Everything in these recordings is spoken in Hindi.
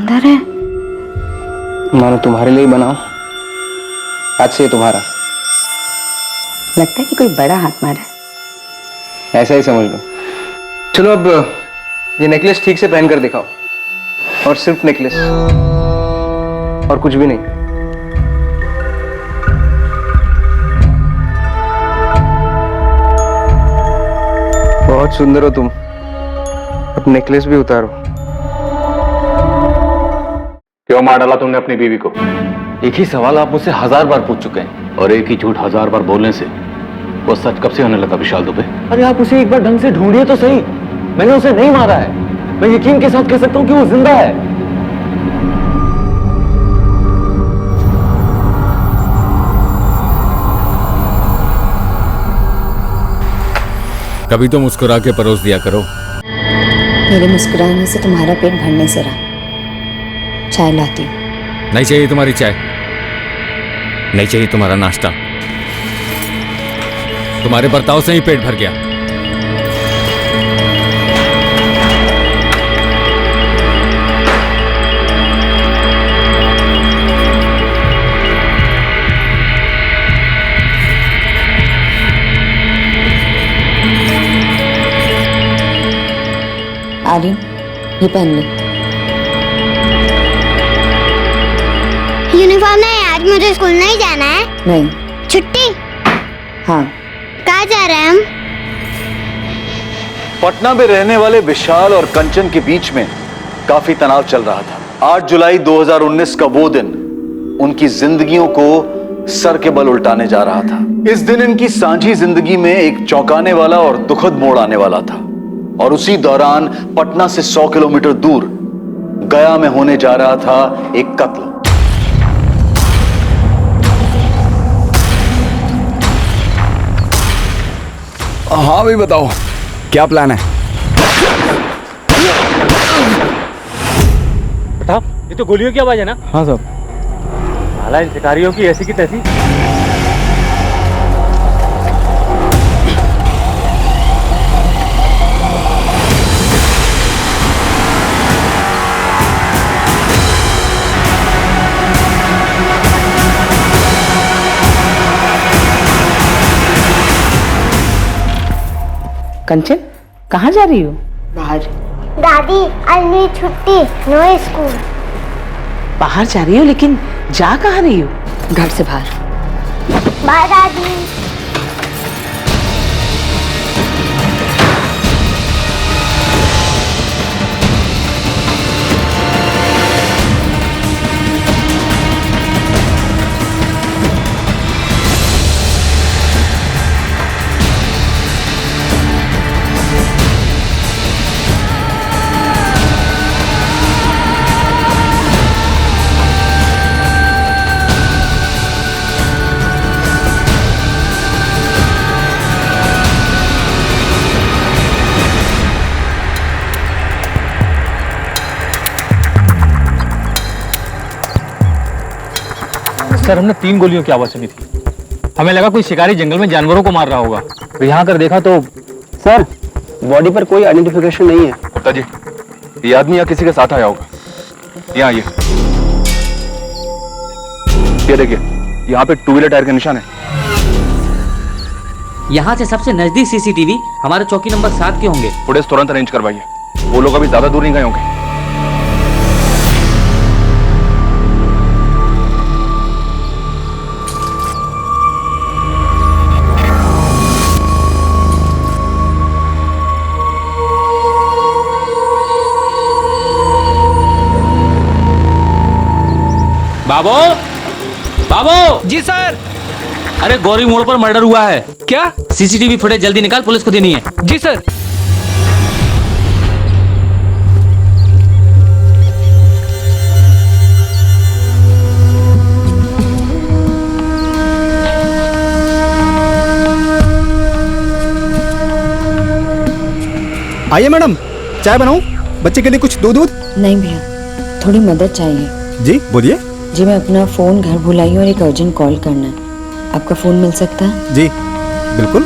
सुंदर है। मानो तुम्हारे लिए बनाओ, आज से ये तुम्हारा। लगता है कि कोई बड़ा हाथ मारा है। ऐसा ही समझ लो। चलो अब ये नेकलेस ठीक से पहन कर दिखाओ, और सिर्फ नेकलेस और कुछ भी नहीं। बहुत सुंदर हो तुम। अब नेकलेस भी उतारो। क्यों मार डाला तुमने अपनी बीवी को? एक ही सवाल आप मुझसे 1000 बार पूछ चुके हैं, और एक ही झूठ 1000 बार बोलने से वो सच कब से होने लगा विशाल दुबे? अरे आप उसे एक बार ढंग से ढूंढिए तो सही। मैंने उसे नहीं मारा है। मैं यकीन के साथ कह सकता हूं कि वो जिंदा है। कभी तो मुस्कुरा के परोस दिया करो। मेरे मुस्कुराने से तुम्हारा पेट भरने से रहा। चाय लाती हूँ। नहीं चाहिए तुम्हारी चाय, नहीं चाहिए तुम्हारा नाश्ता। तुम्हारे बर्ताव से ही पेट भर गया। आर्यन, ये पहन ले। यूनिफॉर्म नहीं, आज मुझे स्कूल नहीं जाना है। नहीं। छुट्टी? हाँ। कहाँ जा रहे हैं हम? पटना में रहने वाले विशाल और कंचन के बीच में काफी तनाव चल रहा था। 8 जुलाई 2019 का वो दिन उनकी जिंदगियों को सर के बल उल्टाने जा रहा था। इस दिन इनकी सांझी जिंदगी में एक चौंकाने वाला और दुखद मोड़ आने वाला था, और उसी दौरान पटना से 100 किलोमीटर दूर गया में होने जा रहा था एक कत्ल। हाँ भाई बताओ, क्या प्लान है? प्रताप, ये तो गोलियों की आवाज है ना? हाँ साहब। साला इन शिकारियों की ऐसी की तैसी। कंचन, कहाँ जा रही हो? बाहर। दादी, आज मेरी छुट्टी, नो स्कूल। बाहर जा रही हो, लेकिन जा कहाँ रही हो? घर से बाहर। बाय दादी। सर, हमने 3 गोलियों की आवाज सुनी थी। हमें लगा कोई शिकारी जंगल में जानवरों को मार रहा होगा। तो यहाँ कर देखा तो सर, बॉडी पर कोई आइडेंटिफिकेशन नहीं है। गुप्ता जी, ये आदमी या किसी के साथ आया होगा। यहाँ आइए। ये देखिए, यहाँ पे 2 व्हीलर टायर के निशान है। यहाँ से सबसे नजदीक सीसीटीवी हमारे चौकी नंबर 7 के होंगे। फुटेज तुरंत अरेंज करवाइए। वो लोग अभी ज्यादा दूर नहीं गए होंगे। बाबू, बाबू। जी सर। अरे गौरी मोड़ पर मर्डर हुआ है। क्या? सीसीटीवी फुटेज जल्दी निकाल, पुलिस को देनी है। जी सर। आइए मैडम, चाय बनाऊं? बच्चे के लिए कुछ दूध? नहीं भैया, थोड़ी मदद चाहिए। जी बोलिए। जी, मैं अपना फ़ोन घर भुलाई हूँ और एक अर्जेंट कॉल करना है। आपका फ़ोन मिल सकता है? जी बिल्कुल।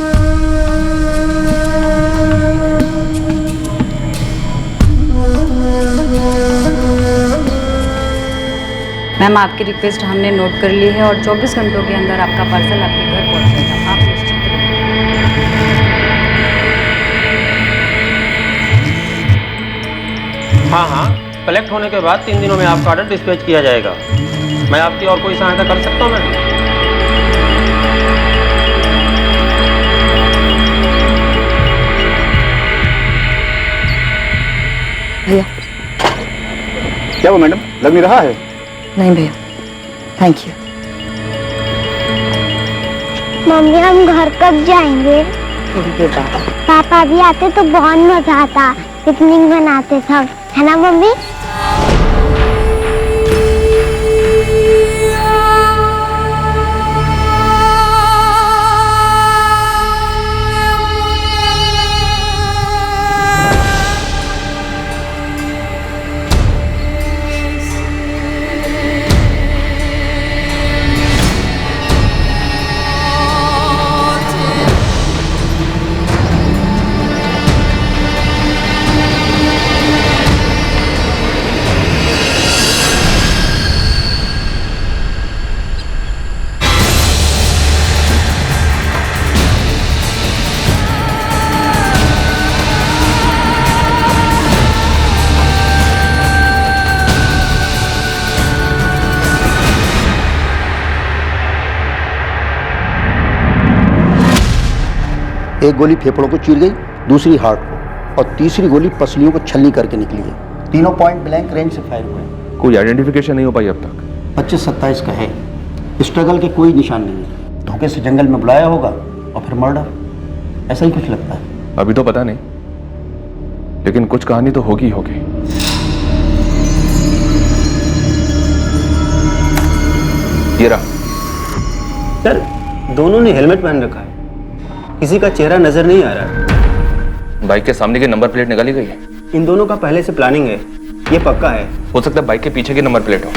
मैम आपकी रिक्वेस्ट हमने नोट कर ली है और 24 घंटों के अंदर आपका पार्सल आपके घर पहुंचेगा। आप निश्चिंत रहिए। हाँ हाँ, कलेक्ट होने के बाद 3 दिनों में आपका ऑर्डर डिस्पैच किया जाएगा। मैं आपकी और कोई सहायता कर सकता हूँ मैम? भैया। क्या वो मैडम लग नहीं रहा है? नहीं भैया, थैंक यू। मम्मी हम घर कब जाएंगे? थोड़ी देर बाद। पापा भी आते तो बहुत मजा आता, पिकनिक मनाते सब, है ना मम्मी? एक गोली फेफड़ों को चीर गई, दूसरी हार्ट को, और तीसरी गोली पसलियों को छलनी करके निकली है। तीनों पॉइंट ब्लैंक रेंज से फायर हुए हैं। कोई आइडेंटिफिकेशन नहीं हो पाई अब तक। 25-27 का है। स्ट्रगल के कोई निशान नहीं है। धोखे से जंगल में बुलाया होगा और फिर मर्डर, ऐसा ही कुछ लगता है। अभी तो पता नहीं, लेकिन कुछ कहानी तो होगी होगी। ये रहा। सर, दोनों ने हेलमेट पहन रखा है, किसी का चेहरा नजर नहीं आ रहा है। बाइक के सामने की नंबर प्लेट निकाली गई है। इन दोनों का पहले से प्लानिंग है, ये पक्का है। हो सकता है बाइक के पीछे की नंबर प्लेट हो।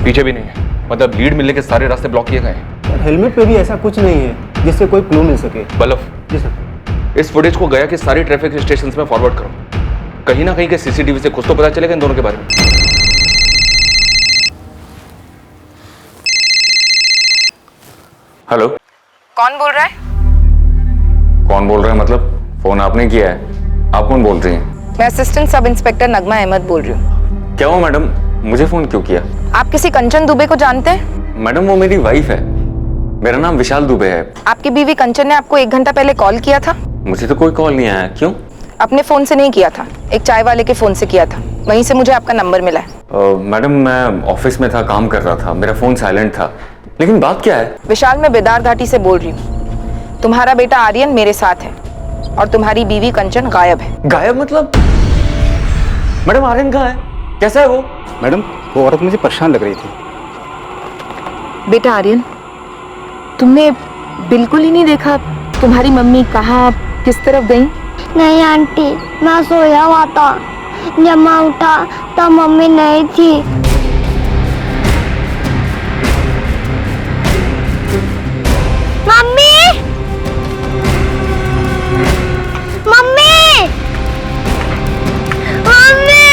पीछे भी नहीं है, मतलब लीड मिलने के सारे रास्ते ब्लॉक किए गए हैं। हेलमेट पे भी ऐसा कुछ नहीं है जिससे कोई क्लू मिल सके। बल्लभ, जी सर। इस फुटेज को गया कि सारी ट्रैफिक स्टेशंस में फॉरवर्ड करो। कहीं ना कहीं के सीसीटीवी से कुछ तो पता चलेगा इन दोनों के बारे में। हेलो, कौन बोल रहा है? कौन बोल रहा है मतलब? फोन आपने किया है, आप कौन बोल रही हैं? मैं असिस्टेंट सब इंस्पेक्टर नगमा अहमद बोल रही हूँ। क्या हुआ मैडम, मुझे फोन क्यों किया? आप किसी कंचन दुबे को जानते हैं? मैडम वो मेरी वाइफ है, मेरा नाम विशाल दुबे है। आपकी बीवी कंचन ने आपको 1 घंटा पहले कॉल किया था? मुझे तो कोई कॉल नहीं आया। क्यों? अपने फोन से नहीं किया था, एक चाय वाले के फोन से किया था, वहीं से मुझे आपका नंबर मिला है। मैडम मैं ऑफिस में था, काम कर रहा था, मेरा फोन साइलेंट था। लेकिन बात क्या है? विशाल, मैं बेदार घाटी से बोल रही हूँ। तुम्हारा बेटा आर्यन मेरे साथ है और तुम्हारी बीवी कंचन गायब है। गायब मतलब? मैडम आर्यन कहाँ है, कैसा है वो? मैडम वो औरत मुझे परेशान लग रही थी। बेटा आर्यन, तुमने बिल्कुल ही नहीं देखा तुम्हारी मम्मी कहाँ किस तरफ गई? नहीं आंटी, मैं सोया हुआ था, जब मैं उठा तब मम्मी नहीं थी। Mummy, mummy, mummy,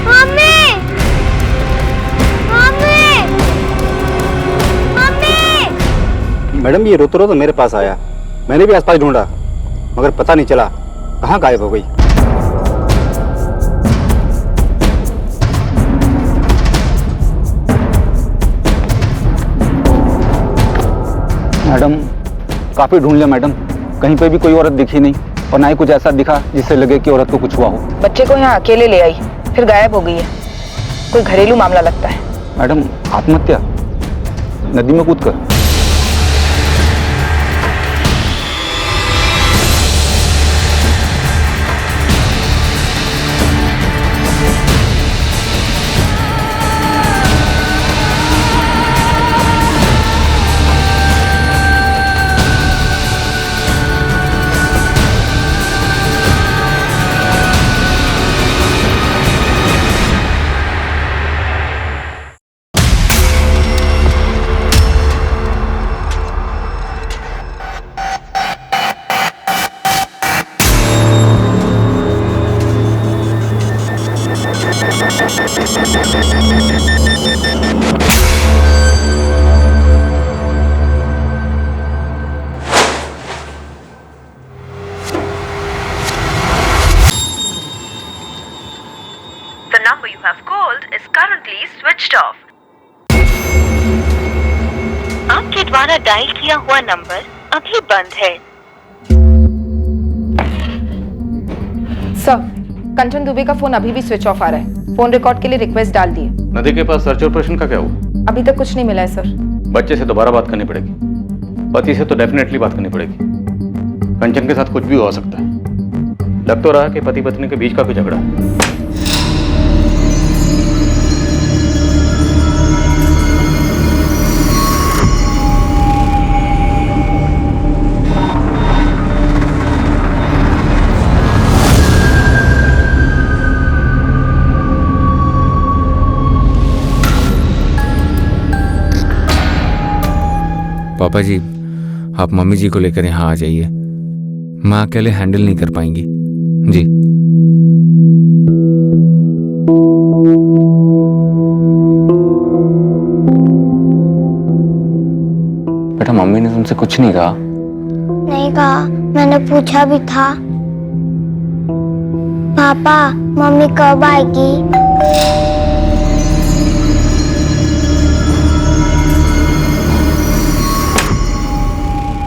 mummy, mummy, mummy. Madam ये रोते रोते मेरे पास आया, मैंने भी आसपास ढूंढा मगर पता नहीं चला कहाँ गायब हो गई। मैडम काफी ढूंढ लिया मैडम, कहीं पे भी कोई औरत दिखी नहीं और ना ही कुछ ऐसा दिखा जिससे लगे कि औरत को कुछ हुआ हो। बच्चे को यहाँ अकेले ले आई, फिर गायब हो गई है। कोई घरेलू मामला लगता है। मैडम आत्महत्या, नदी में कूदकर। द्वारा डायल किया हुआ नंबर अभी बंद है। सर, कंचन दुबे का फोन अभी भी स्विच ऑफ आ रहा है। फोन रिकॉर्ड के लिए रिक्वेस्ट डाल दिए। नदी के पास सर्च ऑपरेशन का क्या हुआ? अभी तक कुछ नहीं मिला है सर। बच्चे से दोबारा बात करनी पड़ेगी, पति से तो डेफिनेटली बात करनी पड़ेगी। कंचन के साथ कुछ भी हो सकता है। लग तो रहा कि पति पत्नी के बीच का कोई झगड़ा है। पापा जी, आप मम्मी जी को लेकर यहाँ आ जाइए। माँ अकेले हैंडल नहीं कर पाएंगी जी। बेटा, मम्मी ने तुमसे कुछ नहीं कहा? नहीं कहा, मैंने पूछा भी था। पापा, मम्मी कब आएगी?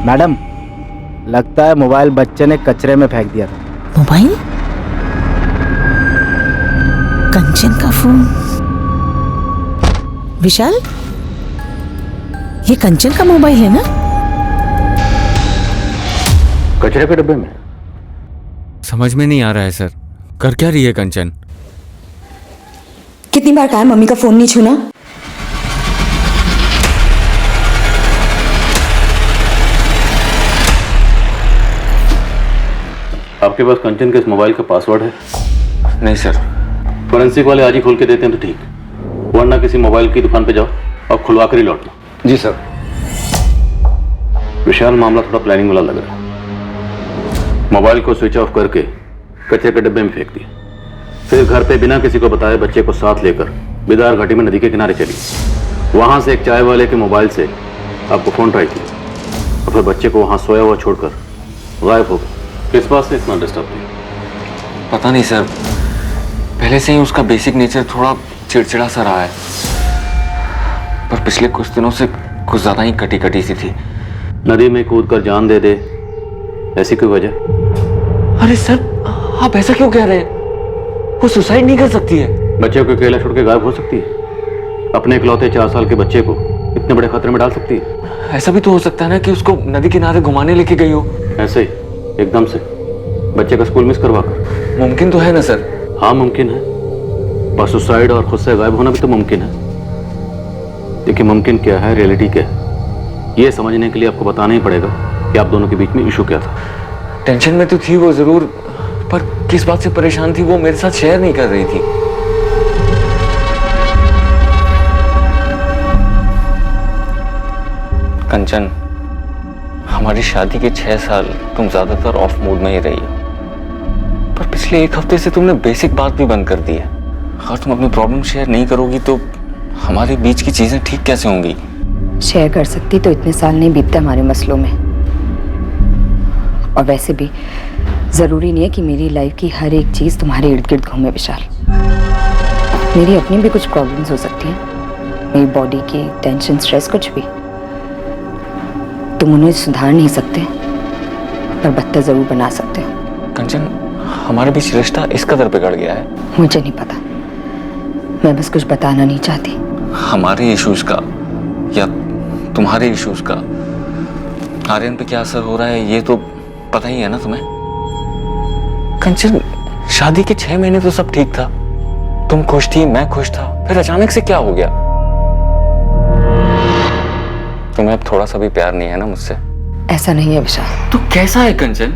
मैडम, लगता है मोबाइल बच्चे ने कचरे में फेंक दिया था। मोबाइल? कंचन का फोन? विशाल, ये कंचन का मोबाइल है ना? कचरे के डब्बे में? समझ में नहीं आ रहा है सर, कर क्या रही है कंचन? कितनी बार कहा मम्मी का फोन नहीं छूना? आपके पास कंचन के इस मोबाइल का पासवर्ड है? नहीं सर। फोरेंसिक वाले आज ही खोल के देते हैं तो ठीक, वरना किसी मोबाइल की दुकान पे जाओ और खुलवा कर ही लौटना। जी सर। विशाल, मामला थोड़ा प्लानिंग वाला लग रहा है। मोबाइल को स्विच ऑफ करके कचरे के डब्बे में फेंक दिया, फिर घर पे बिना किसी को बताए बच्चे को साथ लेकर बिदार घाटी में नदी के किनारे चली। वहां से एक चाय वाले के मोबाइल से आपको फोन ट्राई किया और फिर बच्चे को वहां सोया हुआ छोड़कर गायब हो गए। किस बात से इतना डिस्टर्ब किया? पता नहीं सर, पहले से ही उसका बेसिक नेचर थोड़ा चिड़चिड़ा सा रहा है, पर पिछले कुछ दिनों से कुछ ज्यादा ही कटी कटी सी थी। नदी में कूद कर जान दे दे, ऐसी कोई वजह? अरे सर, आप ऐसा क्यों कह रहे हैं? वो सुसाइड नहीं कर सकती है। बच्चे को अकेला छोड़ के गायब हो सकती है? अपने इकलौते 4 साल के बच्चे को इतने बड़े खतरे में डाल सकती है? ऐसा भी तो हो सकता है ना कि उसको नदी किनारे घुमाने लेके गई हो। ऐसे ही एकदम से बच्चे का स्कूल मिस करवा कर? मुमकिन तो है ना सर? हाँ मुमकिन है, पर सुसाइड और खुद से गायब होना भी तो मुमकिन है। देखिए, मुमकिन क्या है, रियलिटी क्या है, ये समझने के लिए आपको बताना ही पड़ेगा कि आप दोनों के बीच में इशू क्या था। टेंशन में तो थी वो जरूर, पर किस बात से परेशान थी वो मेरे साथ शेयर नहीं कर रही थी। कंचन, हमारी शादी के 6 साल तुम ज्यादातर ऑफ मूड में ही रही हो, पर पिछले 1 हफ्ते से तुमने बेसिक बात भी बंद कर दी है। अगर तुम अपनी प्रॉब्लम शेयर नहीं करोगी तो हमारे बीच की चीजें ठीक कैसे होंगी? शेयर कर सकती तो इतने साल नहीं बीतते हमारे मसलों में। और वैसे भी जरूरी नहीं है कि मेरी लाइफ की हर एक चीज तुम्हारे इर्द गिर्द घूमे विशाल। मेरी अपनी भी कुछ प्रॉब्लम्स हो सकती हैं, मेरी बॉडी की टेंशन, स्ट्रेस, कुछ भी। तुम उन्हें सुधार नहीं सकते, पर बदतर जरूर बना सकते हो। कंचन, हमारे बीच रिश्ता इस कदर बिगड़ गया है। मुझे नहीं पता, मैं बस कुछ बताना नहीं चाहती। हमारे इश्यूज का या तुम्हारे इश्यूज का आर्यन पे क्या असर हो रहा है ये तो पता ही है ना तुम्हें। कंचन, शादी के 6 महीने तो सब ठीक था, तुम खुश थी, मैं खुश था, फिर अचानक से क्या हो गया? तुम्हें अब थोड़ा सा भी प्यार नहीं है ना मुझसे? ऐसा नहीं है विशाल। तो कैसा है कंचन?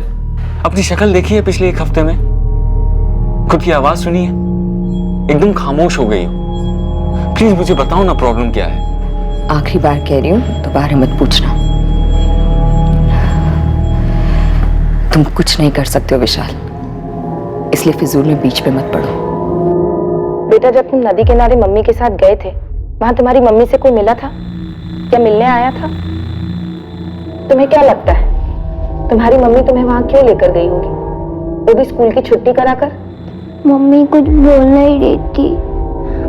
अपनी शक्ल देखी है पिछले 1 हफ्ते में? खुद की आवाज सुनी है? एकदम खामोश हो गई हो। प्लीज मुझे बताओ ना, प्रॉब्लम क्या है? आखिरी बार कह रही हूँ, दोबारा मत पूछना। तुम कुछ नहीं कर सकते हो विशाल, इसलिए फिजूल में बीच पे मत पड़ो। बेटा, जब तुम नदी किनारे मम्मी के साथ गए थे, वहां तुम्हारी मम्मी से कोई मिला था? क्या मिलने आया था? तुम्हें क्या लगता है तुम्हारी मम्मी तुम्हें वहां क्यों लेकर गई होगी, वो भी स्कूल की छुट्टी कराकर? मम्मी कुछ बोल नहीं रही थी,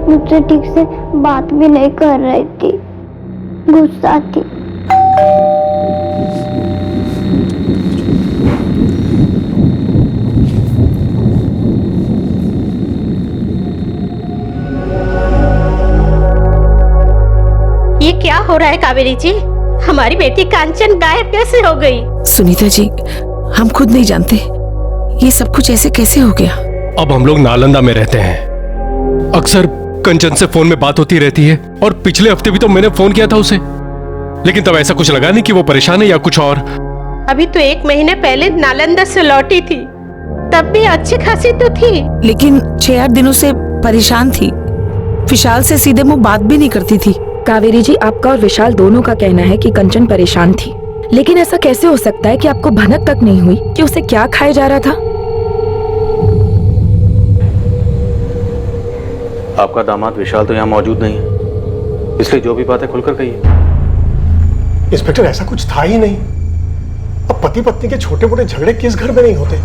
मुझसे ठीक से बात भी नहीं कर रही थी, गुस्सा थी। ये क्या हो रहा है कावेरी जी? हमारी बेटी कांचन गायब कैसे हो गई? सुनीता जी, हम खुद नहीं जानते ये सब कुछ ऐसे कैसे हो गया। अब हम लोग नालंदा में रहते हैं। अक्सर कंचन से फोन में बात होती रहती है और पिछले हफ्ते भी तो मैंने फोन किया था उसे, लेकिन तब ऐसा कुछ लगा नहीं कि वो परेशान है या कुछ और। अभी तो 1 महीने पहले नालंदा से लौटी थी, तब भी अच्छी खासी तो थी। लेकिन 6-8 दिनों से परेशान थी। विशाल से सीधे मुंह बात भी नहीं करती थी। कावेरी जी, आपका और विशाल दोनों का कहना है कि कंचन परेशान थी, लेकिन ऐसा कैसे हो सकता है कि आपको भनक तक नहीं हुई कि उसे क्या खाया जा रहा था? आपका दामाद विशाल तो यहाँ मौजूद नहीं है, इसलिए जो भी बात है खुलकर कहिए। इंस्पेक्टर, ऐसा कुछ था ही नहीं। अब पति पत्नी के छोटे मोटे झगड़े किस घर में नहीं होते।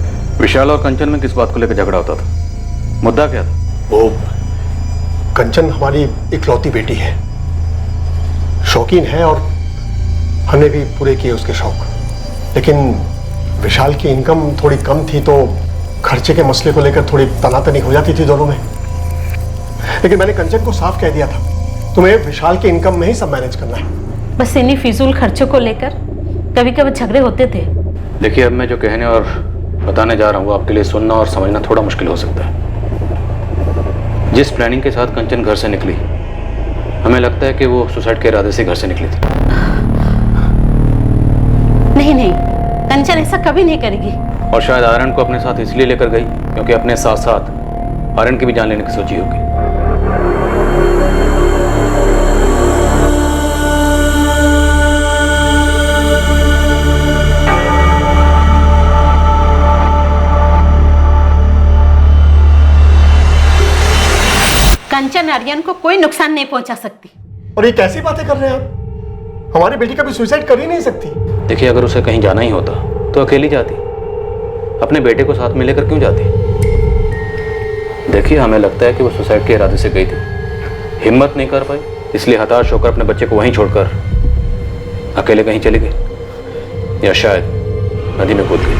विशाल और कंचन में किस बात को लेकर झगड़ा होता था? मुद्दा क्या था? वो कंचन हमारी इकलौती बेटी है, शौकीन है और हमने भी पूरे किए उसके शौक। लेकिन विशाल की इनकम थोड़ी कम थी तो खर्चे के मसले को लेकर थोड़ी तनातनी हो जाती थी दोनों में। लेकिन मैंने कंचन को साफ कह दिया था, तुम्हें विशाल के इनकम में ही सब मैनेज करना है। बस इन्हीं फिजूल खर्चों को लेकर कभी कभी झगड़े होते थे। देखिए, अब मैं जो कहने और बताने जा रहा हूँ वो आपके लिए सुनना और समझना थोड़ा मुश्किल हो सकता है। जिस प्लानिंग के साथ कंचन घर से निकली, हमें लगता है कि वो सुसाइड के इरादे से घर से निकली थी। नहीं नहीं, कंचन ऐसा कभी नहीं करेगी। और शायद आर्यन को अपने साथ इसलिए लेकर गई क्योंकि अपने साथ साथ आर्यन की भी जान लेने की सोची होगी। कंचन आर्यन को कोई नुकसान नहीं पहुंचा सकती। और ये कैसी बातें कर रहे हैं आप? हमारी बेटी कभी सुसाइड कर ही नहीं सकती। देखिए, अगर उसे कहीं जाना ही होता तो अकेली जाती, अपने बेटे को साथ में लेकर क्यों जाती? देखिए, हमें लगता है कि वो सुसाइड के इरादे से गई थी, हिम्मत नहीं कर पाई, इसलिए हताश होकर अपने बच्चे को वहीं छोड़कर अकेले कहीं चली गई, या शायद नदी में कूद गई।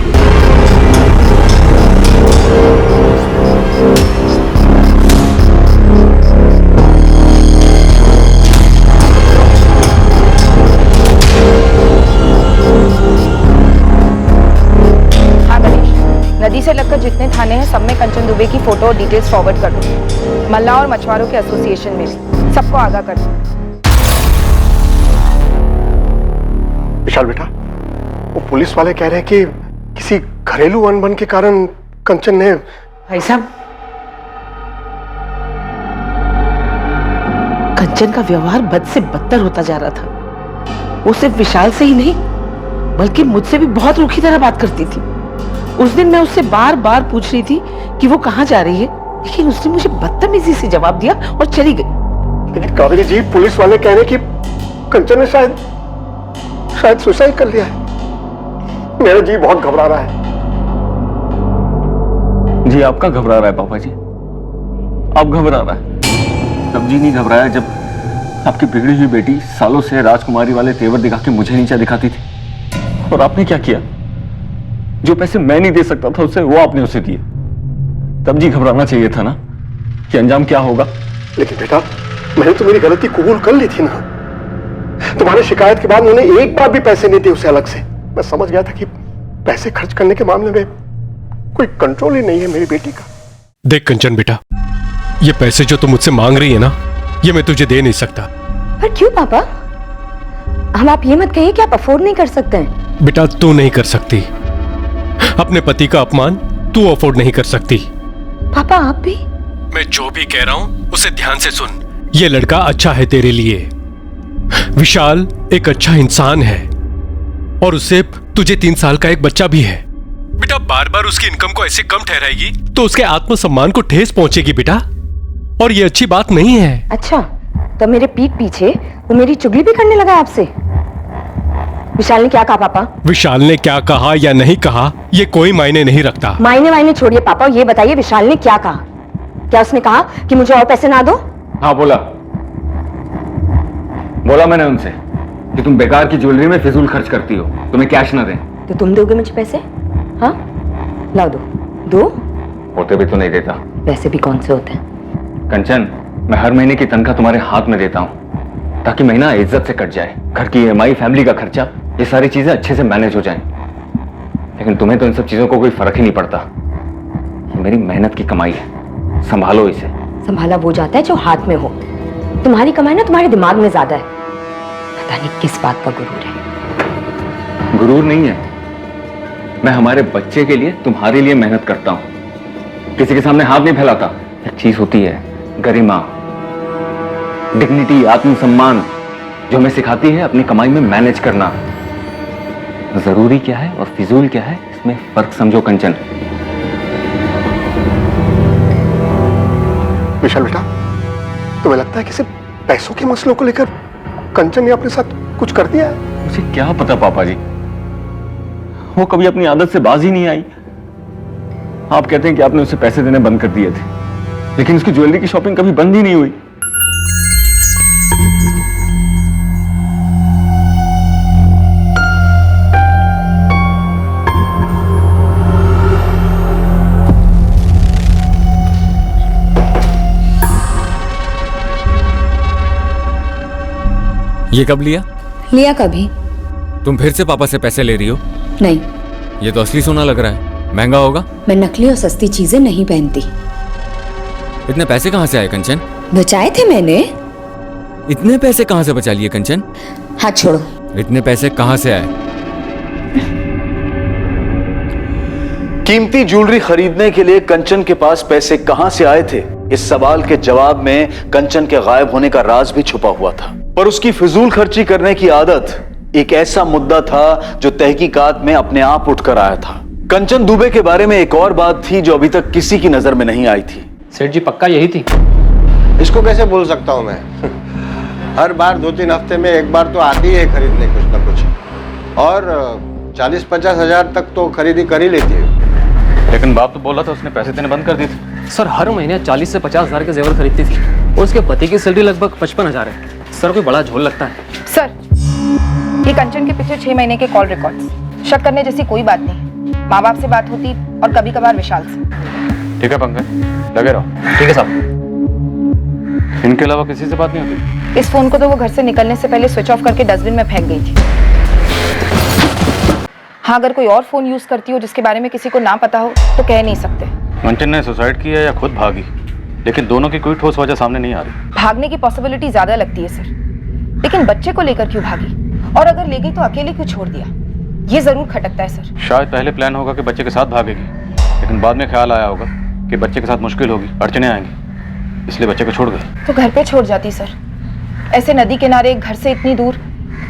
नदी से लगकर जितने थाने हैं सब में कंचन दुबे की फोटो और डिटेल्स फॉरवर्ड कर दो। मल्ला और मछुआरों के एसोसिएशन में भी सबको आगाह कर दो। विशाल बेटा, वो पुलिस वाले कह रहे हैं कि किसी घरेलू अनबन के कारण कंचन ने। भाई साहब, कंचन का व्यवहार बद से बदतर होता जा रहा था। वो सिर्फ विशाल से ही नहीं बल्कि मुझसे भी बहुत रूखी तरह बात करती थी। उस दिन मैं उससे बार बार पूछ रही थी कि वो कहाँ जा रही है, लेकिन उसने मुझे बदतमीजी से जवाब दिया और चली गई। लेकिन कावेरी जी, पुलिस वाले कह रहे हैं कि कंचन ने शायद सुसाइड कर लिया है। मेरा जी बहुत घबरा रहा है। जी, आपका घबरा रहा है पापा जी, आप घबरा रहा है। तब जी नहीं घबराया जब आपकी बिगड़ी हुई बेटी सालों से राजकुमारी वाले तेवर दिखा के मुझे नीचा दिखाती थी, और आपने क्या किया? जो पैसे मैं नहीं दे सकता था उससे वो आपने उसे दिए। तब जी घबराना चाहिए था ना कि अंजाम क्या होगा। लेकिन बेटा, मैंने तो मेरी गलती कबूल कर ली थी ना। तुम्हारी शिकायत के बाद उन्होंने एक बार भी पैसे नहीं दिए उसे अलग से। मैं समझ गया था कि पैसे खर्च करने के मामले में कोई कंट्रोल ही नहीं है मेरी बेटी का। देख कंचन बेटा, ये पैसे जो तुम मुझसे मांग रही है ना, ये मैं तुझे दे नहीं सकता। पर क्यों पापा? हम आप ये मत कहिए कि आप अफोर्ड नहीं कर सकते हैं। बेटा, तू नहीं कर सकती। अपने पति का अपमान तू अफोर्ड नहीं कर सकती। पापा, आप भी? मैं जो भी कह रहा हूं उसे ध्यान से सुन। ये लड़का अच्छा है तेरे लिए। विशाल एक अच्छा इंसान है और उससे तुझे 3 साल का एक बच्चा भी है। बेटा, बार बार उसकी इनकम को ऐसे कम ठहराएगी तो उसके आत्मसम्मान को ठेस पहुंचेगी बेटा, और ये अच्छी बात नहीं है। अच्छा, तो मेरे पीठ पीछे वो मेरी चुगली भी करने लगा आपसे? विशाल ने क्या कहा पापा? विशाल ने क्या कहा या नहीं कहा ये कोई मायने नहीं रखता। मायने छोड़िए पापा, ये बताइए विशाल ने क्या कहा? क्या उसने कहा कि मुझे और पैसे ना दो? हाँ, बोला मैंने उनसे कि तुम बेकार की ज्वेलरी में फिजूल खर्च करती हो, तुम्हें कैश ना दें। तो तुम दोगे मुझे पैसे? हाँ, लाओ दो। होते भी तो नहीं देता। वैसे भी कौन से होते हैं? कंचन, मैं हर महीने की तनख्वाह तुम्हारे हाथ में देता हूँ ताकि महीना इज्जत से कट जाए। घर की EMI, फैमिली का खर्चा, ये सारी चीजें अच्छे से मैनेज हो जाएं। लेकिन तुम्हें तो इन सब चीजों को कोई फर्क ही नहीं पड़ता। ये मेरी मेहनत की कमाई है, संभालो इसे। संभाला वो जाता है जो हाथ में हो। तुम्हारी कमाई ना तुम्हारे दिमाग में ज्यादा है। पता नहीं किस बात का गुरूर है। गुरूर नहीं है, मैं हमारे बच्चे के लिए, तुम्हारे लिए मेहनत करता हूं। किसी के सामने हाथ नहीं फैलाता। एक चीज होती है गरिमा, डिग्निटी, आत्मसम्मान, जो हमें सिखाती है अपनी कमाई में मैनेज करना। जरूरी क्या है और फिजूल क्या है, इसमें फर्क समझो कंचन। विशाल बेटा, तुम्हें लगता है किसी पैसों के मसलों को लेकर कंचन ने अपने साथ कुछ कर दिया है? मुझे क्या पता पापा जी, वो कभी अपनी आदत से बाज ही नहीं आई। आप कहते हैं कि आपने उसे पैसे देने बंद कर दिए थे, लेकिन उसकी ज्वेलरी की शॉपिंग कभी बंद ही नहीं हुई। ये कब लिया? लिया कभी? तुम फिर से पापा से पैसे ले रही हो? नहीं। ये तो असली सोना लग रहा है, महंगा होगा। मैं नकली और सस्ती चीजें नहीं पहनती। इतने पैसे कहाँ से आए कंचन? बचाए थे मैंने। इतने पैसे कहाँ से बचा लिए कंचन? हाथ छोड़ो। इतने पैसे कहाँ से आए? कीमती ज्वेलरी खरीदने के लिए कंचन के पास पैसे कहां से आए थे, इस सवाल के जवाब में कंचन के गायब होने का राज भी छुपा हुआ था। पर उसकी फिजूल खर्ची करने की आदत एक ऐसा मुद्दा था जो तहकीकात में अपने आप उठकर आया था। कंचन दुबे के बारे में एक और बात थी जो अभी तक किसी की नजर में नहीं आई थी। सेठ जी, पक्का यही थी? इसको कैसे बोल सकता हूं मैं? हर बार 2-3 हफ्ते में एक बार तो आती है खरीदने कुछ ना कुछ, और 40-50 हजार तक तो खरीदी कर ही लेती है। लेकिन बाप तो बोला था उसने पैसे देने बंद कर दिए थे। सर, हर महीने 40 से 50 हजार के जेवर खरीदती थी और उसके पति की सैलरी लगभग 55,000 है। सर, कोई बड़ा झोल लगता है। सर, ये कंचन के पिछले 6 महीने के कॉल रिकॉर्ड्स। शक करने जैसी कोई बात नहीं। माँ बाप से बात होती और कभी कभार विशाल से। ठीक है पंकज, लगे रहो। ठीक है साहब। इनके अलावा किसी से बात नहीं होती? इस फोन को तो वो घर से निकलने से पहले स्विच ऑफ करके डस्टबिन में फेंक गई थी। हाँ, अगर कोई और फोन यूज करती हो जिसके बारे में किसी को ना पता हो तो कह नहीं सकते। कंचन ने सुसाइड किया या खुद भागी, लेकिन दोनों की कोई ठोस वजह सामने नहीं आ रही। भागने की पॉसिबिलिटी ज्यादा लगती है सर, लेकिन बच्चे को लेकर क्यों भागी? और अगर ले गई तो अकेले क्यों छोड़ दिया? ये जरूर खटकता है सर। शायद पहले प्लान होगा कि बच्चे के साथ भागेगी, लेकिन बाद में ख्याल आया होगा कि बच्चे के साथ मुश्किल होगी, अड़चने आएंगी, इसलिए बच्चे को छोड़ गई। तो घर पे छोड़ जाती सर। ऐसे नदी किनारे, घर से इतनी दूर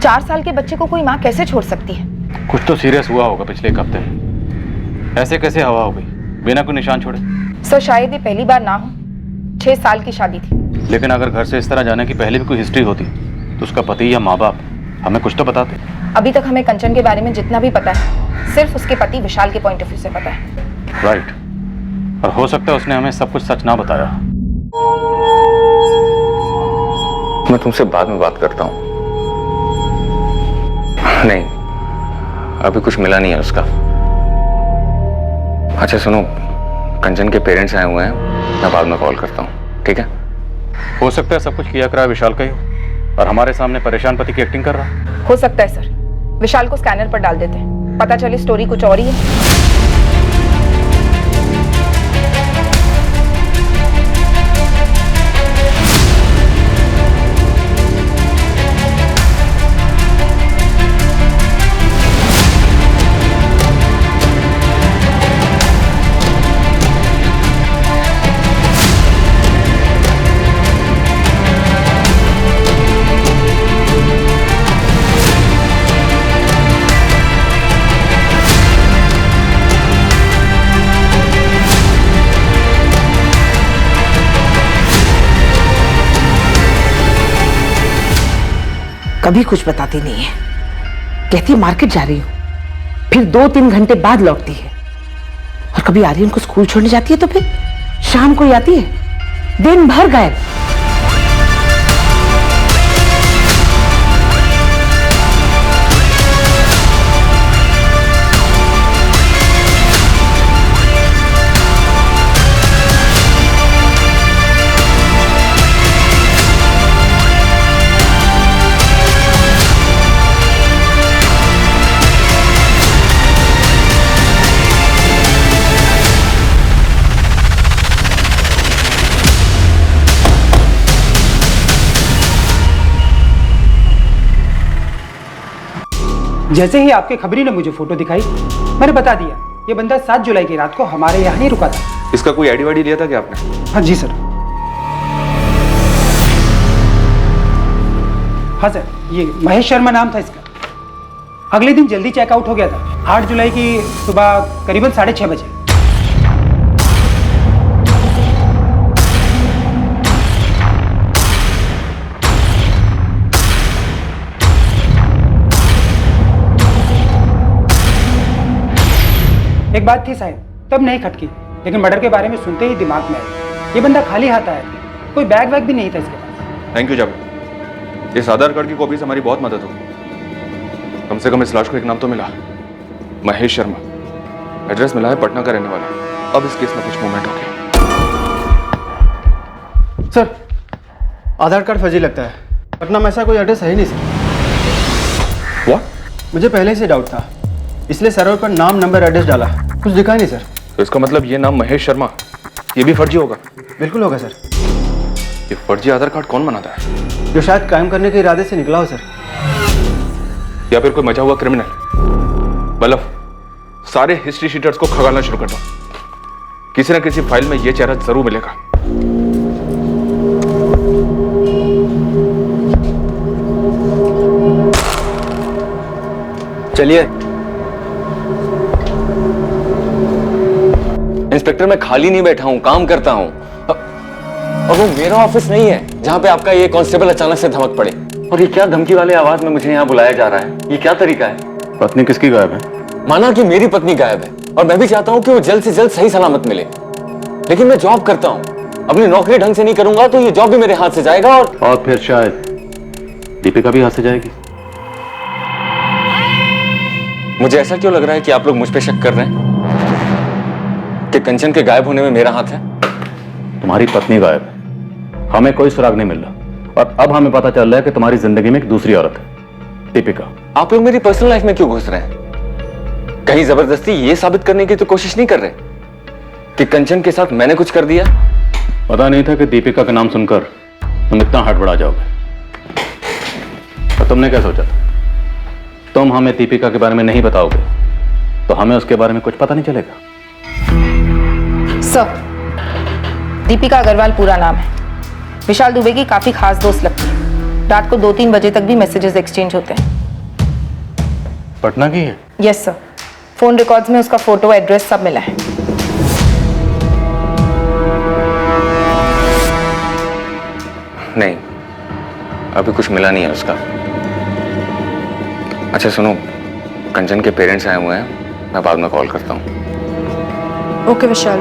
4 साल के बच्चे को कोई माँ कैसे छोड़ सकती है? कुछ तो सीरियस हुआ होगा पिछले 1 हफ्ते में। ऐसे कैसे हवा हो गई बिना कोई निशान छोड़े? सर, शायद ये पहली बार ना हो। 6 साल की शादी थी। लेकिन अगर घर से इस तरह जाने की पहले भी कोई हिस्ट्री होती तो उसका पति या माँ बाप हमें कुछ तो बताते। अभी तक हमें कंचन के बारे में जितना भी पता है सिर्फ उसके पति विशाल के पॉइंट ऑफ व्यू से पता है। राइट, और हो सकता है उसने हमें सब कुछ सच ना बताया। मैं तुमसे बाद में बात करता हूं। नहीं, अभी कुछ मिला नहीं है उसका। अच्छा सुनो, कंचन के पेरेंट्स आए हुए हैं, मैं बाद में कॉल करता हूँ, ठीक है? हो सकता है सब कुछ किया करा विशाल का ही हो और हमारे सामने परेशान पति की एक्टिंग कर रहा। हो सकता है सर। विशाल को स्कैनर पर डाल देते हैं, पता चले स्टोरी कुछ और ही है। कभी कुछ बताती नहीं है। कहती है मार्केट जा रही हूं, फिर 2-3 घंटे बाद लौटती है। और कभी आर्यन को स्कूल छोड़ने जाती है तो फिर शाम को ही आती है, दिन भर गायब। जैसे ही आपके खबरी ने मुझे फोटो दिखाई, मैंने बता दिया ये बंदा 7 जुलाई की रात को हमारे यहाँ ही रुका था। इसका कोई आईडी वाईडी लिया था क्या आपने? हाँ जी सर। हाँ सर, ये महेश शर्मा नाम था इसका। अगले दिन जल्दी चेकआउट हो गया था, 8 जुलाई की सुबह करीबन 6:30 बजे। एक बात थी साहब, तब नहीं खटकी, लेकिन मर्डर के बारे में सुनते ही दिमाग में आया। ये बंदा खाली हाथ आया, कोई बैग वैग भी नहीं था इसके पास। थैंक यू जावेद, इस आधार कार्ड की कॉपी से हमारी बहुत मदद होगी। कम से कम इस लाश को एक नाम तो मिला, महेश शर्मा। एड्रेस मिला है, पटना का रहने वाला। अब इस केस में कुछ मूवमेंट हो गया। सर, आधार कार्ड फर्जी लगता है। पटना में ऐसा कोई एड्रेस है ही नहीं सर। व्हाट? मुझे पहले से डाउट था, इसलिए सर्वर पर नाम नंबर एड्रेस डाला, कुछ दिखा नहीं सर। तो इसका मतलब ये नाम महेश शर्मा, ये भी फर्जी होगा? बिल्कुल होगा सर। ये फर्जी आधार कार्ड कौन बनाता है? जो शायद कायम करने के इरादे से निकला हो सर। या फिर कोई मचा हुआ क्रिमिनल। मतलब सारे हिस्ट्री शीटर्स को खगालना शुरू कर दो, किसी ना किसी फाइल में ये चेहरा जरूर मिलेगा। चलिए। इंस्पेक्टर, मैं खाली नहीं बैठा हूं, काम करता हूं। और वो मेरा ऑफिस नहीं है जहां पे आपका ये कांस्टेबल अचानक से धमक पड़े। और ये क्या धमकी वाले आवाज में मुझे यहाँ बुलाया जा रहा है? ये क्या तरीका है? पत्नी किसकी गायब है? माना कि मेरी पत्नी गायब है, और मैं भी चाहता हूँ कि वो जल्द से जल्द सही सलामत मिले, लेकिन मैं जॉब करता हूँ। अपनी नौकरी ढंग से नहीं करूंगा तो ये जॉब भी मेरे हाथ से जाएगा। और फिर शायद दीपिका भी हाथ से जाएगी। मुझे ऐसा क्यों लग रहा है कि आप लोग मुझ पे शक कर रहे हैं कि कंचन के गायब होने में मेरा हाथ है? तुम्हारी पत्नी गायब है, हमें कोई सुराग नहीं मिल रहा, और अब हमें पता चल रहा है कि तुम्हारी जिंदगी में एक दूसरी औरत है, दीपिका। आप लोग मेरी पर्सनल लाइफ में क्यों घुस रहे हैं? कहीं जबरदस्ती ये साबित करने की तो कोशिश नहीं कर रहे कि कंचन के साथ मैंने कुछ कर दिया? पता नहीं था कि दीपिका का नाम सुनकर तुम इतना हड़बड़ा जाओगे। और तुमने क्या सोचा था? तुम हमें दीपिका के बारे में नहीं बताओगे तो हमें उसके बारे में कुछ पता नहीं चलेगा। सर, दीपिका अग्रवाल पूरा नाम है। विशाल दुबे की काफी खास दोस्त लगती है। रात को 2-3 बजे तक भी मैसेजेस एक्सचेंज होते हैं। पटना की है? यस सर, फोन रिकॉर्ड्स में उसका फोटो, एड्रेस सब मिला है। नहीं, अभी कुछ मिला नहीं है उसका। अच्छा सुनो, कंचन के पेरेंट्स आए हुए हैं, मैं बाद में कॉल करता हूँ। ओके विशाल,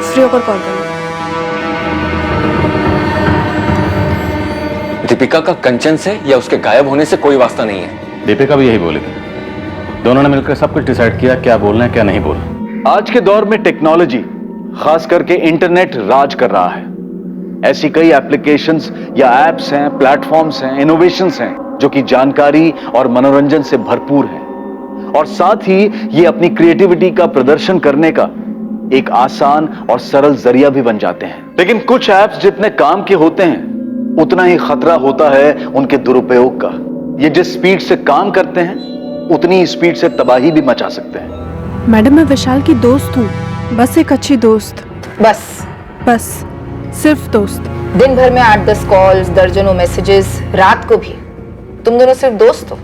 फ्री होकर कॉल करना। दीपिका का कंचन से या उसके गायब होने से कोई वास्ता नहीं है। दीपिका भी यही बोलेगी। दोनों ने मिलकर सब कुछ डिसाइड किया, क्या बोलना है क्या नहीं बोलना। आज के दौर में टेक्नोलॉजी, खास करके इंटरनेट राज कर रहा है। ऐसी कई एप्लीकेशंस या एप्स हैं, प्लेटफॉर्म्स हैं, इनोवेशंस हैं जो कि जानकारी और मनोरंजन से भरपूर हैं, और साथ ही ये अपनी क्रिएटिविटी का प्रदर्शन करने का एक आसान और सरल जरिया भी बन जाते हैं। लेकिन कुछ ऐप्स जितने काम के होते हैं उतना ही खतरा होता है उनके दुरुपयोग का। ये जिस स्पीड से काम करते हैं उतनी ही स्पीड से तबाही भी मचा सकते हैं। मैडम, मैं विशाल की दोस्त हूँ, बस एक अच्छी दोस्त। बस सिर्फ दोस्त। दिन भर में 8-10 कॉल्स, दर्जनों मैसेजेस, रात को भी। तुम दोनों सिर्फ दोस्त हो?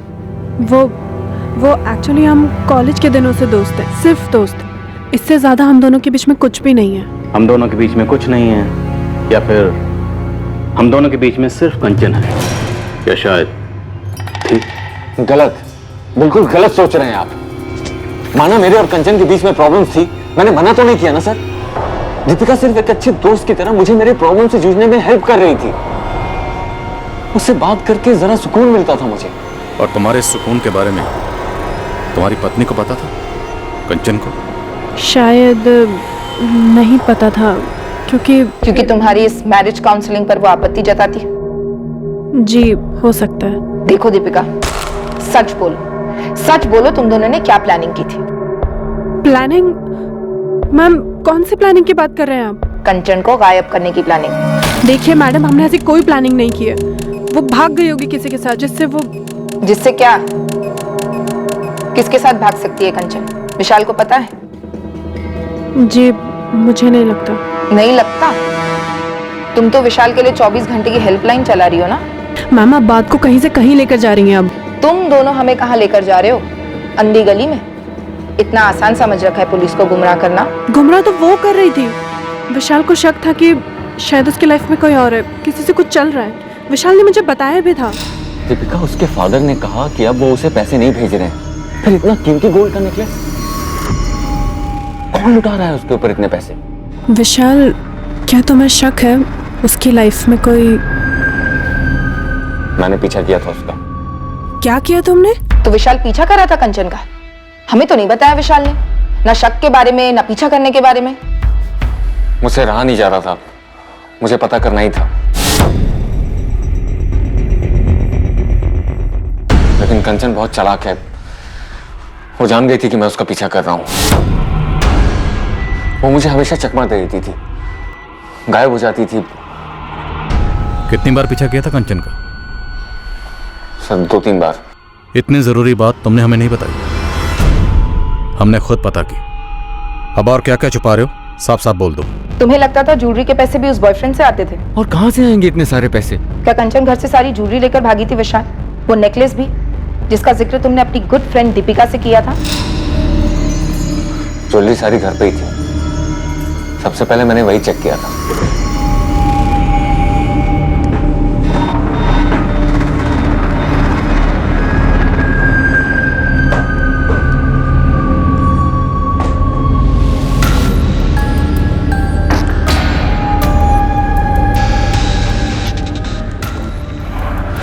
वो एक्चुअली हम कॉलेज के दिनों से दोस्त हैं, सिर्फ दोस्त। इससे ज्यादा हम दोनों के बीच में कुछ भी नहीं है। हम दोनों के बीच में कुछ नहीं है, या फिर हम दोनों के बीच में सिर्फ कंचन है, या शायद ठीक? गलत, बिल्कुल गलत सोच रहे हैं आप। माना मेरे और कंचन के बीच में प्रॉब्लम्स थी, मैंने मना तो नहीं किया ना सर। दीपिका सिर्फ एक अच्छे दोस्त की तरह मुझे मेरे प्रॉब्लम से जूझने में हेल्प कर रही थी। उससे बात करके जरा सुकून मिलता था मुझे। और तुम्हारे सुकून के बारे में तुम्हारी पत्नी को पता था? कंचन को? शायद नहीं पता था, क्योंकि तुम्हारी इस मैरिज काउंसलिंग पर वो आपत्ति जताती। जी हो सकता है। देखो दीपिका, सच बोलो तुम दोनों ने क्या प्लानिंग की थी? प्लानिंग? मैम, कौन सी प्लानिंग की बात कर रहे हैं आप? कंचन को गायब करने की प्लानिंग। देखिए मैडम, हमने ऐसी कोई प्लानिंग नहीं की है। वो भाग गई होगी किसी के साथ, जिससे क्या? किसके साथ भाग सकती है कंचन? विशाल को पता है? जी मुझे नहीं लगता। नहीं लगता? तुम तो विशाल के लिए 24 घंटे की हेल्पलाइन चला रही हो ना? मैम आप बात को कहीं से कहीं लेकर जा रही हैं अब। तुम दोनों हमें कहाँ लेकर जा रहे हो? अंधी गली में? इतना आसान समझ रखा है पुलिस को गुमराह करना? गुमराह तो वो कर रही थी। विशाल को शक था कि शायद उसकी लाइफ में कोई और है, किसी से कुछ चल रहा है। विशाल ने मुझे बताया भी था। दीपिका, उसके फादर ने कहा कि अब वो उसे पैसे नहीं भेज रहे हैं। फिर इतना कीमती गोल्ड का नेकलेस कौन लुटा रहा है उसके ऊपर इतने पैसे? विशाल, क्या तुम्हें शक है उसकी लाइफ में कोई? मैंने पीछा किया था उसका। क्या किया तुमने? तो विशाल पीछा कर रहा था कंचन का। हमें तो नहीं बताया विशाल ने, ना शक के बारे में ना पीछा करने के बारे में। मुझसे रहा नहीं जा रहा था, मुझे पता करना ही था। लेकिन कंचन बहुत चालाक है, वो जान गई थी कि मैं उसका पीछा कर रहा हूं। वो मुझे हमेशा चकमा दे देती थी, गायब हो जाती थी। कितनी बार पीछा किया था कंचन का? सर 2-3 बार। इतनी जरूरी बात तुमने हमें नहीं बताई, हमने खुद पता की। अब और क्या क्या छुपा रहे हो, साफ साफ बोल दो। तुम्हें लगता था ज्वेलरी के पैसे भी उस बॉयफ्रेंड से आते थे? और कहां से आएंगे इतने सारे पैसे? क्या कंचन घर से सारी ज्वेलरी लेकर भागी थी विशाल? वो नेकलेस भी, जिसका जिक्र तुमने अपनी गुड फ्रेंड दीपिका से किया था? ज्वेलरी सारी घर पे ही थी। सबसे पहले मैंने वही चेक किया था।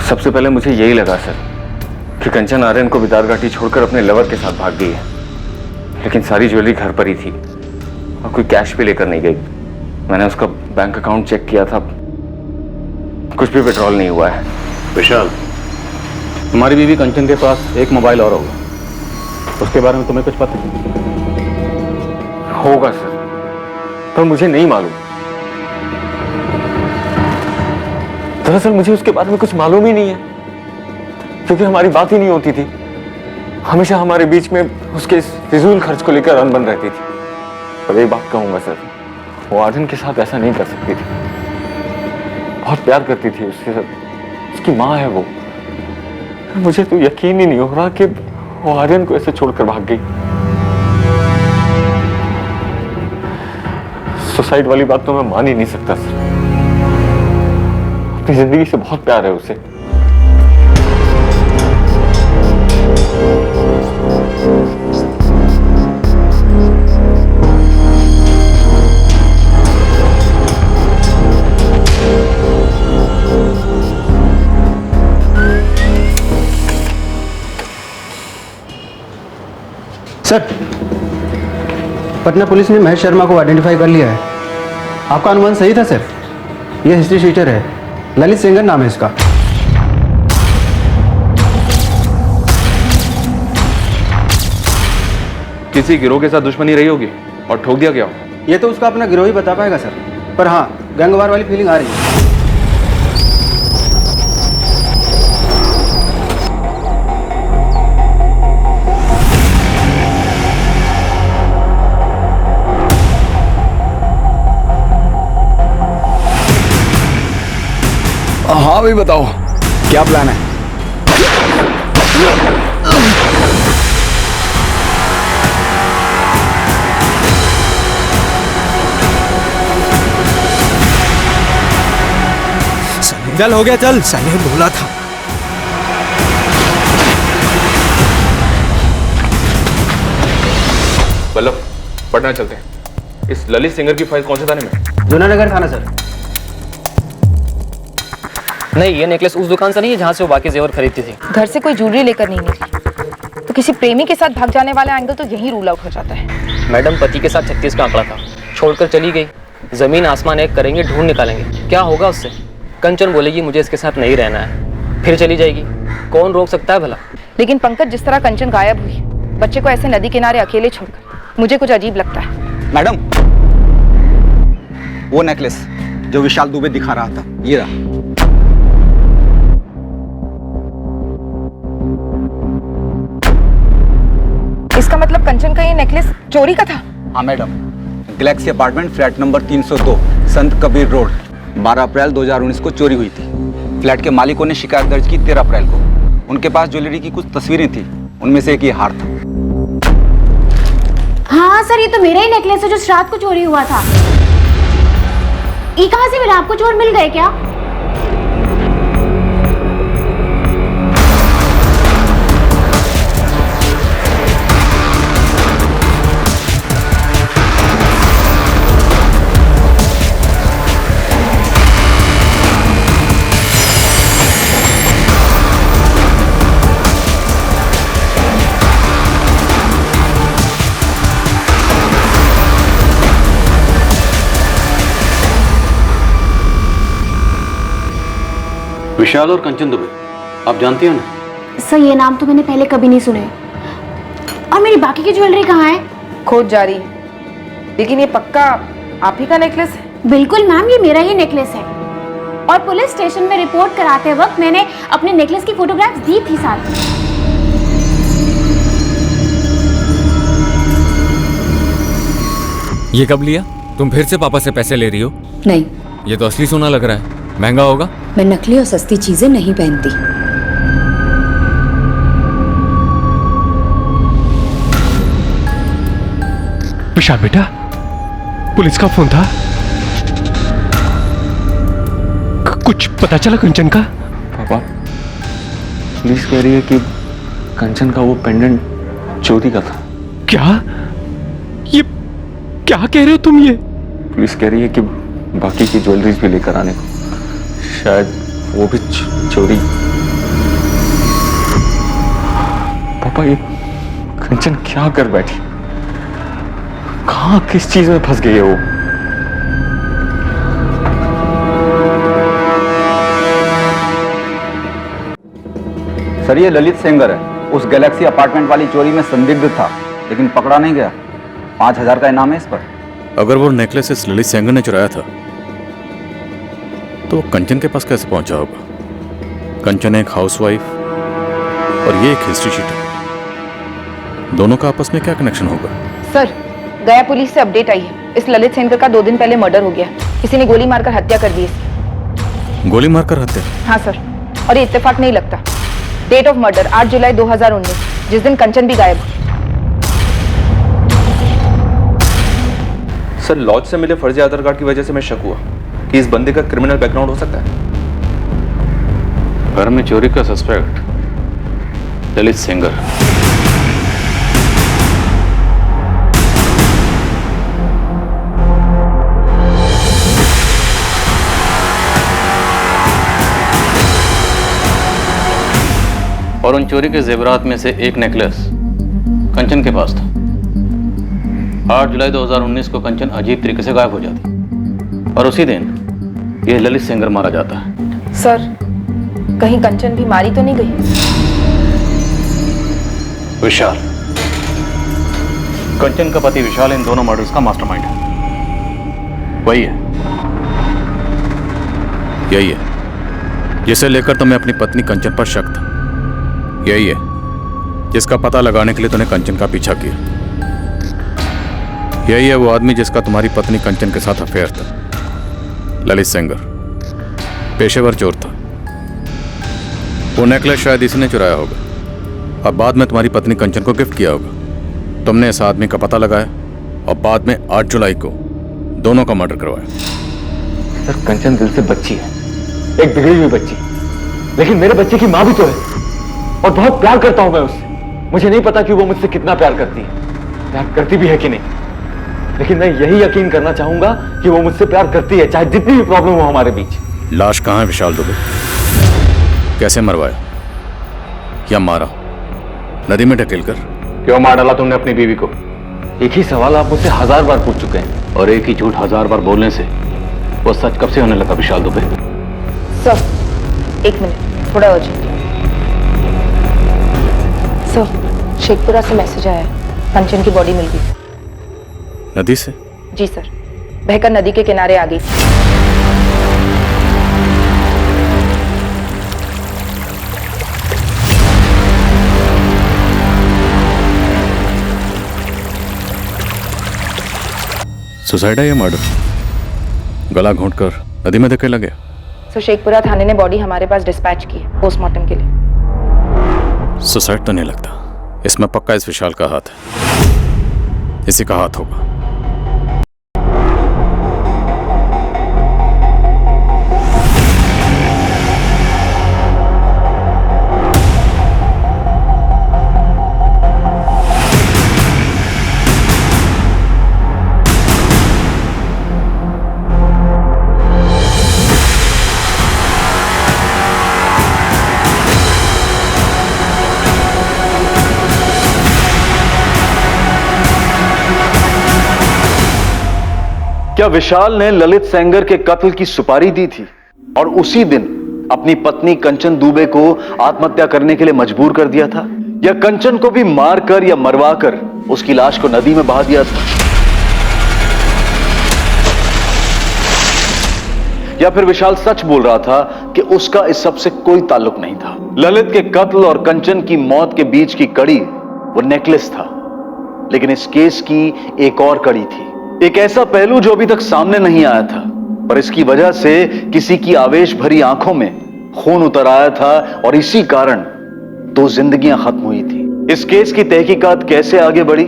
सबसे पहले मुझे यही लगा सर कि कंचन आर्यन को बिदार घाटी छोड़कर अपने लवर के साथ भाग गई है। लेकिन सारी ज्वेलरी घर पर ही थी और कोई कैश भी लेकर नहीं गई। मैंने उसका बैंक अकाउंट चेक किया था, कुछ भी विड्रॉल नहीं हुआ है। विशाल, तुम्हारी बीवी कंचन के पास एक मोबाइल और होगा, उसके बारे में तुम्हें कुछ पता होगा सर, पर मुझे नहीं मालूम। दरअसल मुझे उसके बारे में कुछ मालूम ही नहीं है, क्योंकि हमारी बात ही नहीं होती थी। हमेशा हमारे बीच में उसके इस फिजूल खर्च को लेकर अनबन रहती थी। पर एक बात कहूंगा सर, वो आर्यन के साथ ऐसा नहीं कर सकती थी। बहुत प्यार करती थी उसके साथ, उसकी माँ है वो। मुझे तो यकीन ही नहीं हो रहा कि वो आर्यन को ऐसे छोड़कर भाग गई। सुसाइड वाली बात तो मैं मान ही नहीं सकता सर। अपनी जिंदगी से बहुत प्यार है उसे। सर, पटना पुलिस ने महेश शर्मा को आइडेंटिफाई कर लिया है। आपका अनुमान सही था सर, ये हिस्ट्री शीटर है, ललित सेंगर नाम है इसका। किसी गिरोह के साथ दुश्मनी रही होगी और ठोक दिया गया हो। ये तो उसका अपना गिरोह ही बता पाएगा सर, पर हाँ गैंगवार वाली फीलिंग आ रही है। हाँ भाई बताओ, क्या प्लान है? चल हो गया, चल। साले बोला था। बल्लभ, पटना चलते हैं। इस ललित सिंगर की फाइल कौन से थाने में? जूनानगर थाना सर। नहीं, ये नेकलेस उस दुकान से नहीं है जहाँ से वो बाकी जेवर खरीदती थी। घर से कोई ज्वेलरी लेकर नहीं निकली, तो किसी प्रेमी के साथ भाग जाने वाला एंगल तो यही रूल आउट हो जाता है। मैडम, पति के साथ 36 का आंकड़ा था, छोड़कर चली गई। जमीन आसमान एक करेंगे, ढूंढ निकालेंगे, क्या होगा उससे? कंचन बोलेगी मुझे इसके साथ नहीं रहना है, फिर चली जाएगी। कौन रोक सकता है भला? लेकिन पंकज, जिस तरह कंचन गायब हुई, बच्चे को ऐसे नदी किनारे अकेले छोड़कर, मुझे कुछ अजीब लगता है। मैडम, वो नेकलेस जो विशाल दुबे दिखा रहा था, ये रहा। इसका मतलब कंचन का ये नेकलेस चोरी का था? हाँ madam, Galaxy apartment flat number 302 संत कबीर रोड 12 अप्रैल 2019 को चोरी हुई थी। फ्लैट के मालिकों ने शिकायत दर्ज की 13 अप्रैल को। उनके पास ज्वेलरी की कुछ तस्वीरें थी, उनमें से एक ये हार था। हाँ सर, ये तो मेरा ही नेकलेस है जो रात को चोरी हुआ था। ये कहाँ से मिला आपको? चोर मिल गए क्या? विशाल और कंचन दुबे, आप जानती हो ना? सर, ये नाम तो मैंने पहले कभी नहीं सुने। और मेरी बाकी की ज्वेलरी कहाँ है? खोज जारी है, लेकिन ये पक्का आप ही का नेकलेस है? बिल्कुल मैम, ये मेरा ही नेकलेस है। और पुलिस स्टेशन में रिपोर्ट कराते वक्त मैंने अपने नेकलेस की फोटोग्राफ्स दी थी साथ। ये कब लिया? तुम फिर से पापा से पैसे ले रही हो? नहीं, ये तो असली सोना लग रहा है, महंगा होगा। मैं नकली और सस्ती चीजें नहीं पहनती। विशाल बेटा, पुलिस का फोन था, कुछ पता चला कंचन का? पापा, पुलिस कह रही है कि कंचन का वो पेंडेंट चोरी का था। क्या? ये क्या कह रहे हो तुम? ये पुलिस कह रही है कि बाकी की ज्वेलरीज भी लेकर आने को, शायद वो भी चोरी। पापा, ये कंचन क्या कर बैठी? कहाँ किस चीज में फंस गई है वो? सर, ये ललित सेंगर है, उस गैलेक्सी अपार्टमेंट वाली चोरी में संदिग्ध था, लेकिन पकड़ा नहीं गया। 5000 का इनाम है इस पर। अगर वो नेकलेस इस ललित सेंगर ने चुराया था तो कंचन के पास कैसे पहुंचा होगा? कंचन एक हाउसवाइफ और ये एक हिस्ट्री शीट है, दोनों का आपस में क्या कनेक्शन होगा? सर, गया पुलिस से अपडेट आई है। इस ललित सेंगर का 2 दिन पहले मर्डर हो गया। किसी ने गोली मारकर हत्या कर दी इसकी। गोली मारकर हत्या? हाँ सर, और ये इत्तेफाक नहीं लगता। डेट ऑफ मर्डर 8 जुलाई 2019, जिस दिन कंचन भी गायब हुई। सर, लॉज से मिले फर्जी आधार कार्ड की वजह से मैं शक हुआ कि इस बंदे का क्रिमिनल बैकग्राउंड हो सकता है। घर में चोरी का सस्पेक्ट ललित सेंगर। और उन चोरी के जेवरात में से एक नेकलेस कंचन के पास था। 8 जुलाई 2019 को कंचन अजीब तरीके से गायब हो जाती और उसी दिन यह ललित सेंगर मारा जाता है। सर, कहीं कंचन भी मारी तो नहीं गई? विशाल, कंचन का पति विशाल इन दोनों मर्डर्स का मास्टरमाइंड है। वही है, यही है जिसे लेकर तुम्हें अपनी पत्नी कंचन पर शक था। यही है जिसका पता लगाने के लिए तूने कंचन का पीछा किया। यही है वो आदमी जिसका तुम्हारी पत्नी कंचन के साथ अफेयर था। ललित सेंगर पेशेवर चोर था। वो नेकलेस शायद इसने चुराया होगा और बाद में तुम्हारी पत्नी कंचन को गिफ्ट किया होगा। तुमने इस आदमी का पता लगाया और बाद में 8 जुलाई को दोनों का मर्डर करवाया। सर, कंचन दिल से बच्ची है, एक बिगड़ी हुई बच्ची, लेकिन मेरे बच्चे की माँ भी तो है और बहुत प्यार करता हूं मैं उससे। मुझे नहीं पता कि वो मुझसे कितना प्यार करती है, प्यार करती भी है कि नहीं, लेकिन मैं यही यकीन करना चाहूंगा कि वो मुझसे प्यार करती है, चाहे जितनी भी प्रॉब्लम हो हमारे बीच। लाश कहाँ है विशाल दुबे? कैसे मरवाया या मारा? नदी में ढकेलकर? क्यों मार डाला तुमने अपनी बीवी को? एक ही सवाल आप मुझसे 1000 बार पूछ चुके हैं और एक ही झूठ 1000 बार बोलने से वो सच कब से होने लगा विशाल दुबे? सर, 1 मिनट, थोड़ा अर्जेंट। सर, शेखपुरा से मैसेज आया है, कंचन की बॉडी मिल गई। नदी से? जी सर, बहकर नदी के किनारे आ गई। सुसाइड है या मर्डर? गला घोंटकर नदी में धकेला गया? सो शेखपुरा थाने ने बॉडी हमारे पास डिस्पैच की है पोस्टमार्टम के लिए। सुसाइड तो नहीं लगता, इसमें पक्का इस विशाल का हाथ है, इसी का हाथ होगा। क्या विशाल ने ललित सेंगर के कत्ल की सुपारी दी थी और उसी दिन अपनी पत्नी कंचन दुबे को आत्महत्या करने के लिए मजबूर कर दिया था, या कंचन को भी मारकर या मरवाकर उसकी लाश को नदी में बहा दिया था, या फिर विशाल सच बोल रहा था कि उसका इस सब से कोई ताल्लुक नहीं था? ललित के कत्ल और कंचन की मौत के बीच की कड़ी वो नेकलेस था, लेकिन इस केस की एक और कड़ी थी, एक ऐसा पहलू जो अभी तक सामने नहीं आया था, पर इसकी वजह से किसी की आवेश भरी आंखों में खून उतर आया था और इसी कारण 2 जिंदगियां खत्म हुई थी। इस केस की तहकीकात कैसे आगे बढ़ी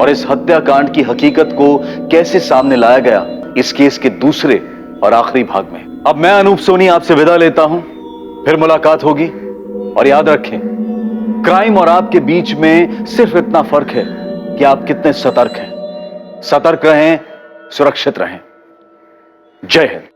और इस हत्याकांड की हकीकत को कैसे सामने लाया गया, इस केस के दूसरे और आखिरी भाग में। अब मैं अनूप सोनी आपसे विदा लेता हूं, फिर मुलाकात होगी। और याद रखें, क्राइम और आपके बीच में सिर्फ इतना फर्क है कि आप कितने सतर्क हैं। सतर्क रहें, सुरक्षित रहें। जय हिंद।